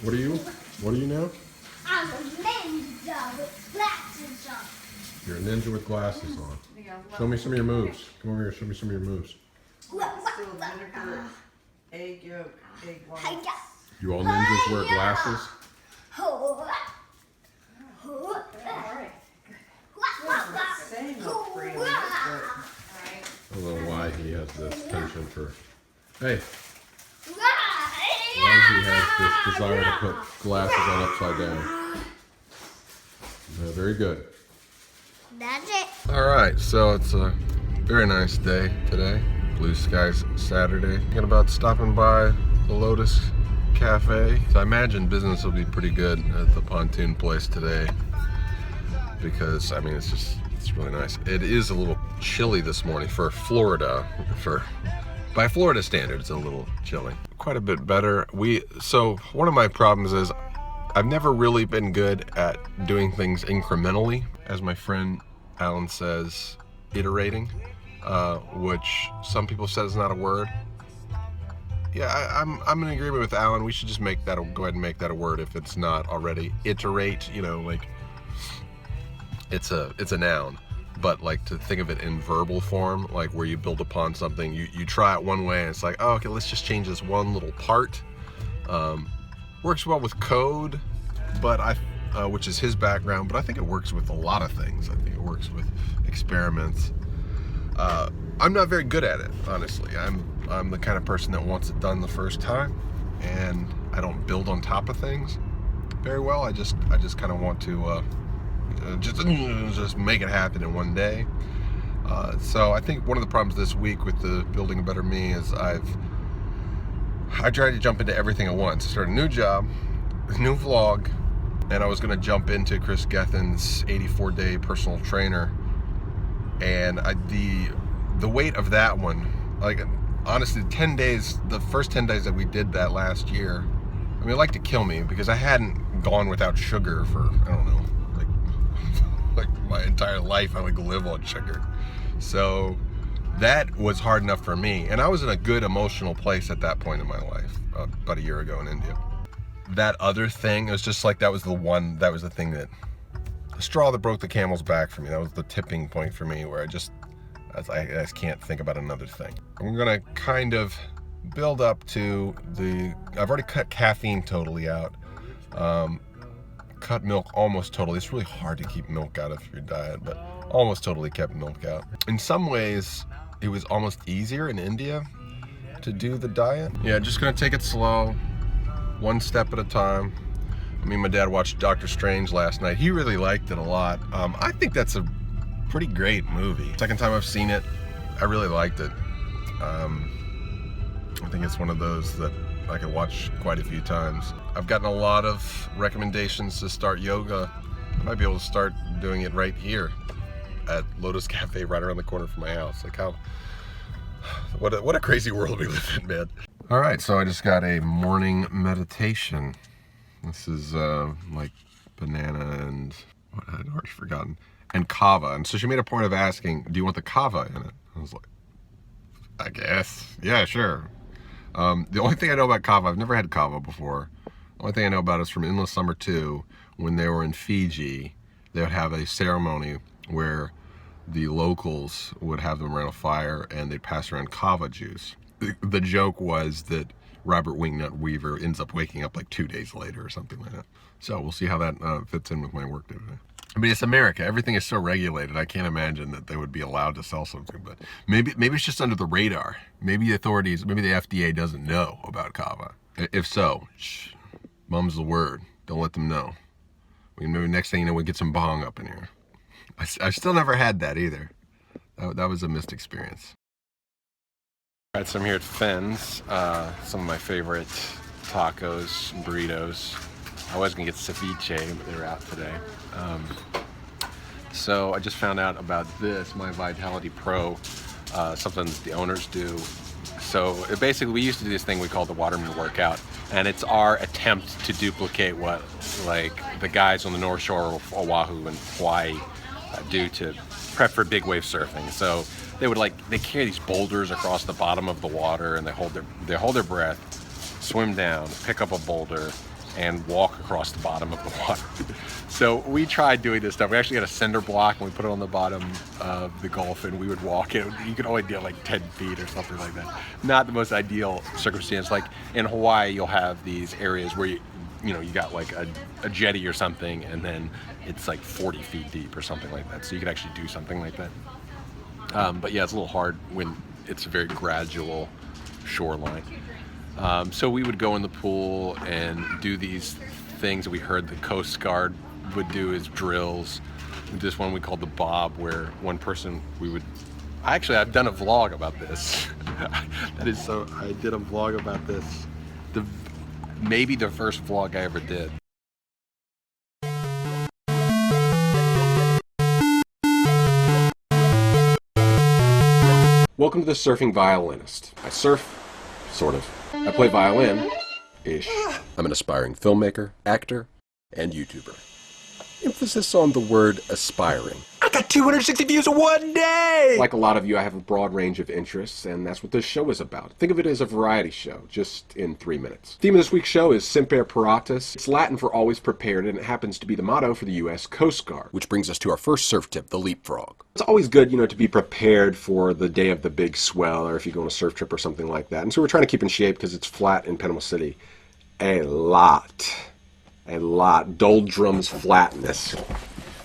What are you? What are you now? I'm a ninja with glasses on. You're a ninja with glasses on. Show me some of your moves. Come over here, show me some of your moves. Vinegar, egg yolk, egg whites. Do all ninjas wear glasses? Saying no freely, but I don't know why he has this penchant for. Hey, why he has this desire to put glasses on upside down. Very good. That's it. All right, so it's a very nice day today. Blue skies Saturday. Thinking about stopping by the Lotus Cafe. So I imagine business will be pretty good at the pontoon place today because I mean it's really nice. It is a little chilly this morning for Florida. By Florida standards, it's a little chilly. Quite a bit better. So one of my problems is I've never really been good at doing things incrementally, as my friend Alan says, iterating, which some people said is not a word. Yeah, I'm in agreement with Alan. We should just go ahead and make that a word if it's not already. Iterate, you know, like it's a noun, but like to think of it in verbal form, like where you build upon something, you try it one way and it's like, oh, okay, let's just change this one little part. Works well with code, but which is his background, but I think it works with a lot of things. I think it works with experiments. I'm not very good at it, honestly. I'm the kind of person that wants it done the first time, and I don't build on top of things very well. I just kind of want to just make it happen in one day. So I think one of the problems this week with the Building a Better Me is I tried to jump into everything at once. I started a new job, a new vlog, and I was going to jump into Chris Gethin's 84-day personal trainer. And the weight of that one, like honestly, 10 days, the first 10 days that we did that last year, I mean, it liked to kill me because I hadn't gone without sugar for, I don't know, like my entire life. I like live on sugar. So that was hard enough for me, and I was in a good emotional place at that point in my life, about a year ago in India. That other thing, it was just like that was the thing that, the straw that broke the camel's back for me. That was the tipping point for me where I just can't think about another thing. I'm gonna kind of build up to I've already cut caffeine totally out, cut milk almost totally. It's really hard to keep milk out of your diet, but almost totally kept milk out. In some ways, it was almost easier in India to do the diet. Yeah, just gonna take it slow, one step at a time. I mean, my dad watched Doctor Strange last night. He really liked it a lot. I think that's a pretty great movie. Second time I've seen it, I really liked it. I think it's one of those that I could watch quite a few times. I've gotten a lot of recommendations to start yoga. I might be able to start doing it right here at Lotus Cafe, right around the corner from my house. Like what a crazy world we live in, man. All right, so I just got a morning meditation. This is like banana and what I'd already forgotten, and kava. And so she made a point of asking, "Do you want the kava in it?" I was like, "I guess, yeah, sure." The only thing I know about kava, I've never had kava before. The only thing I know about it is from Endless Summer 2, when they were in Fiji. They would have a ceremony where the locals would have them around a fire and they'd pass around kava juice. The joke was that Robert Wingnut Weaver ends up waking up like 2 days later or something like that. So we'll see how that fits in with my work day today. I mean, it's America. Everything is so regulated. I can't imagine that they would be allowed to sell something. But maybe it's just under the radar. Maybe the authorities, maybe the FDA doesn't know about kava. If so, mum's the word. Don't let them know. Maybe next thing you know, we get some bong up in here. I still never had that either. That was a missed experience. All right, so I'm here at Fenn's. Some of my favorite tacos and burritos. I was gonna get ceviche, but they were out today. So I just found out about this, my Vitality Pro, something that the owners do. So basically, we used to do this thing we call the Waterman Workout, and it's our attempt to duplicate what like the guys on the North Shore of Oahu and Hawaii do to prep for big wave surfing. So they carry these boulders across the bottom of the water, and they hold their breath, swim down, pick up a boulder, and walk across the bottom of the water. So we tried doing this stuff. We actually had a cinder block and we put it on the bottom of the Gulf, and we would walk it. You could only do like 10 feet or something like that. Not the most ideal circumstance. Like in Hawaii, you'll have these areas where you got like a jetty or something, and then it's like 40 feet deep or something like that. So you could actually do something like that. But yeah, it's a little hard when it's a very gradual shoreline. So we would go in the pool and do these things that we heard the Coast Guard would do as drills. This one we called the bob, where one person I've done a vlog about this. That is so, I did a vlog about this. Maybe the first vlog I ever did. Welcome to The Surfing Violinist. I surf, sort of. I play violin-ish. I'm an aspiring filmmaker, actor, and YouTuber. Emphasis on the word aspiring. I got 260 views in one day! Like a lot of you, I have a broad range of interests, and that's what this show is about. Think of it as a variety show, just in 3 minutes. The theme of this week's show is Semper Paratus. It's Latin for always prepared, and it happens to be the motto for the U.S. Coast Guard. Which brings us to our first surf tip, the leapfrog. It's always good, to be prepared for the day of the big swell, or if you go on a surf trip or something like that. And so we're trying to keep in shape because it's flat in Panama City. A lot. Doldrums flatness.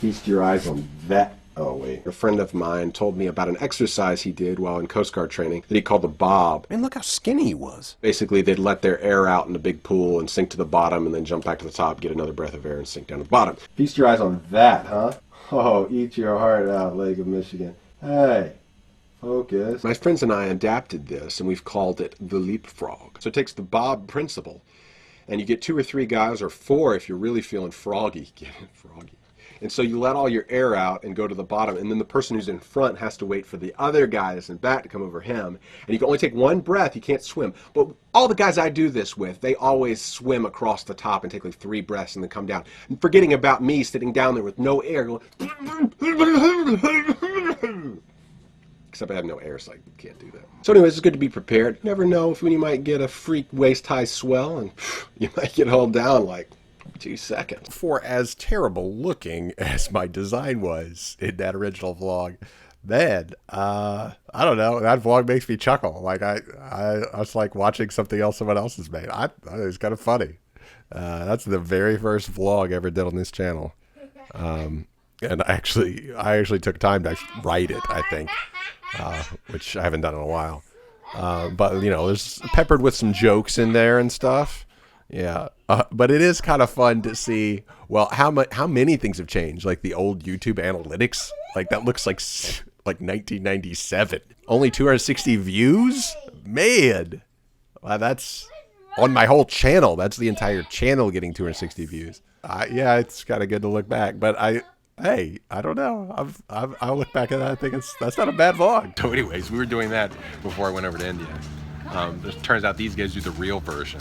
Feast your eyes on that. Oh, wait. A friend of mine told me about an exercise he did while in Coast Guard training that he called the bob. Man, look how skinny he was. Basically, they'd let their air out in a big pool and sink to the bottom and then jump back to the top, get another breath of air, and sink down to the bottom. Feast your eyes on that, huh? Oh, eat your heart out, Lake of Michigan. Hey. Focus. My friends and I adapted this, and we've called it the leapfrog. So it takes the bob principle, and you get 2 or 3 guys, or 4 if you're really feeling froggy. Get it, froggy. And so you let all your air out and go to the bottom, and then the person who's in front has to wait for the other guys in back to come over him. And you can only take 1 breath, you can't swim. But all the guys I do this with, they always swim across the top and take like 3 breaths and then come down. And forgetting about me sitting down there with no air going... Except I have no air, so I can't do that. So anyways, it's good to be prepared. You never know when you might get a freak waist-high swell, and you might get hauled down like 2 seconds. For as terrible looking as my design was in that original vlog, man, I don't know, that vlog makes me chuckle. Like I was like watching something else someone else has made. I thought it was kind of funny. That's the very first vlog I ever did on this channel. And I actually took time to write it, I think. Which I haven't done in a while. But, there's peppered with some jokes in there and stuff. Yeah. But it is kind of fun to see, well, how many things have changed. Like the old YouTube analytics, like that looks like 1997. Only 260 views? Man. Wow, that's on my whole channel. That's the entire channel getting 260 views. Yeah, it's kind of good to look back. But hey, I don't know. I'll look back at that. I think that's not a bad vlog. So anyways, we were doing that before I went over to India. It turns out these guys do the real version.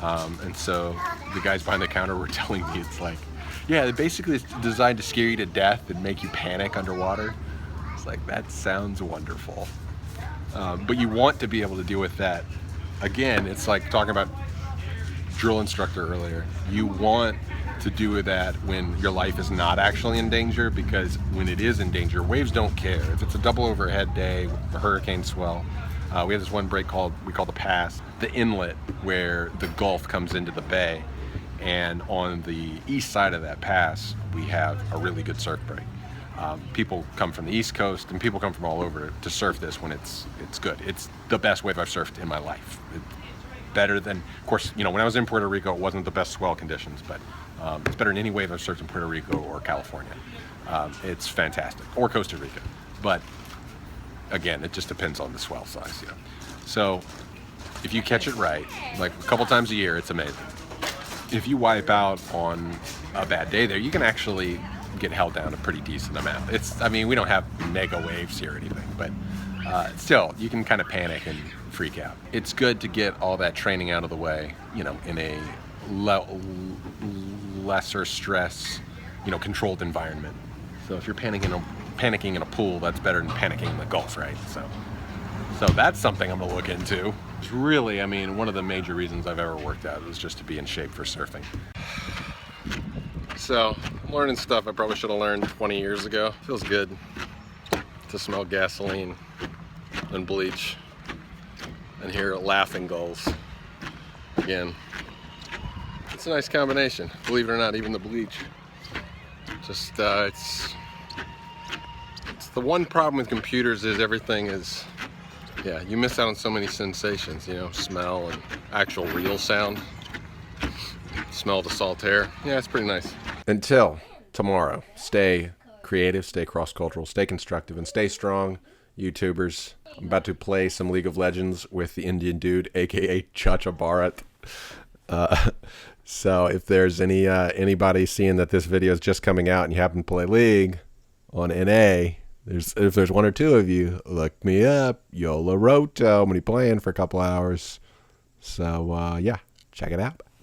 And so the guys behind the counter were telling me it's like, yeah, basically it's designed to scare you to death and make you panic underwater. It's like, that sounds wonderful. But you want to be able to deal with that. Again, it's like talking about drill instructor earlier. You want to do that when your life is not actually in danger, because when it is in danger, waves don't care. If it's a double overhead day with a hurricane swell, we have this one break we call the pass, the inlet where the Gulf comes into the bay, and on the east side of that pass we have a really good surf break. People come from the East Coast and people come from all over to surf this when it's good. It's the best wave I've surfed in my life. Better than, of course, when I was in Puerto Rico, it wasn't the best swell conditions, but it's better than any wave I've surfed in Puerto Rico or California. It's fantastic, or Costa Rica. But again, it just depends on the swell size, So if you catch it right, like a couple times a year, it's amazing. If you wipe out on a bad day there, you can actually get held down a pretty decent amount. We don't have mega waves here or anything, but still, you can kind of panic and freak out. It's good to get all that training out of the way, in a lesser stress, controlled environment. So if you're panicking in a pool, that's better than panicking in the Gulf, right? So So that's something I'm gonna look into. It's really, I mean, one of the major reasons I've ever worked out was just to be in shape for surfing. So, learning stuff I probably should have learned 20 years ago. Feels good to smell gasoline and bleach and hear laughing gulls. Again, it's a nice combination. Believe it or not, even the bleach. Just, it's the one problem with computers is everything is, yeah, you miss out on so many sensations, you know, smell and actual real sound. Smell the salt air. Yeah, it's pretty nice. Until tomorrow, stay creative, stay cross-cultural, stay constructive, and stay strong, YouTubers. I'm about to play some League of Legends with the Indian dude, aka Chacha Bharat. So if there's anybody seeing that this video is just coming out and you happen to play League on NA, if there's one or two of you, look me up. YoloRoto. I'm gonna be playing for a couple hours. So yeah, check it out.